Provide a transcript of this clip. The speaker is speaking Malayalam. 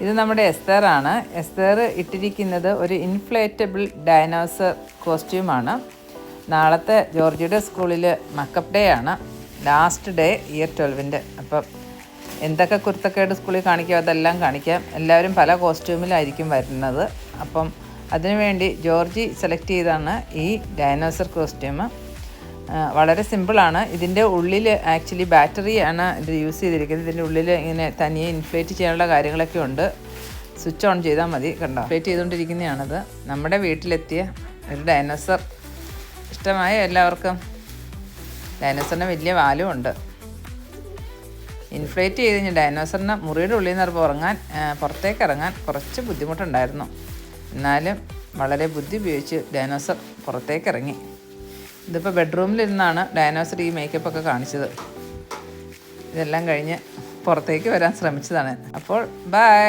ഇത് നമ്മുടെ എസ്തറാണ്. എസ്തർ ഇട്ടിരിക്കുന്നത് ഒരു ഇൻഫ്ലേറ്റബിൾ ഡൈനോസർ കോസ്റ്റ്യൂമാണ്. നാളത്തെ ജോർജിയുടെ സ്കൂളിൽ മക്കപ്പ് ഡേ ആണ്, ലാസ്റ്റ് ഡേ ഇയർ 12-ൻ്റെ. അപ്പം എന്തൊക്കെ കുരുത്തക്കേട് സ്കൂളിൽ കാണിക്കാം അതെല്ലാം കാണിക്കാം. എല്ലാവരും പല കോസ്റ്റ്യൂമിലായിരിക്കും വരുന്നത്. അപ്പം അതിനുവേണ്ടി ജോർജി സെലക്ട് ചെയ്താണ് ഈ ഡൈനോസർ കോസ്റ്റ്യൂം. വളരെ സിമ്പിളാണ്. ഇതിൻ്റെ ഉള്ളിൽ ആക്ച്വലി ബാറ്ററിയാണ് ഇത് യൂസ് ചെയ്തിരിക്കുന്നത്. ഇതിൻ്റെ ഉള്ളിൽ ഇങ്ങനെ തനിയെ ഇൻഫ്ലേറ്റ് ചെയ്യാനുള്ള കാര്യങ്ങളൊക്കെ ഉണ്ട്. സ്വിച്ച് ഓൺ ചെയ്താൽ മതി. കണ്ടോ, ഇൻഫ്ലേറ്റ് ചെയ്തുകൊണ്ടിരിക്കുന്നതാണത്. നമ്മുടെ വീട്ടിലെത്തിയ ഒരു ഡൈനോസർ. ഇഷ്ടമായ എല്ലാവർക്കും. ഡൈനോസറിന് വലിയ വാലും ഉണ്ട്. ഇൻഫ്ലേറ്റ് ചെയ്ത് കഴിഞ്ഞാൽ ഡൈനോസറിന് മുറിയുടെ ഉള്ളിൽ നിന്ന് പുറത്തേക്ക് ഇറങ്ങാൻ കുറച്ച് ബുദ്ധിമുട്ടുണ്ടായിരുന്നു. എന്നാലും വളരെ ബുദ്ധി ഉപയോഗിച്ച് ഡൈനോസർ പുറത്തേക്ക് ഇറങ്ങി. ഇതിപ്പോൾ ബെഡ്റൂമിലിരുന്നാണ് ഡൈനോസർ ഈ മേക്കപ്പൊക്കെ കാണിച്ചത്. ഇതെല്ലാം കഴിഞ്ഞ് പുറത്തേക്ക് വരാൻ ശ്രമിച്ചതാണ്. അപ്പോൾ ബൈ.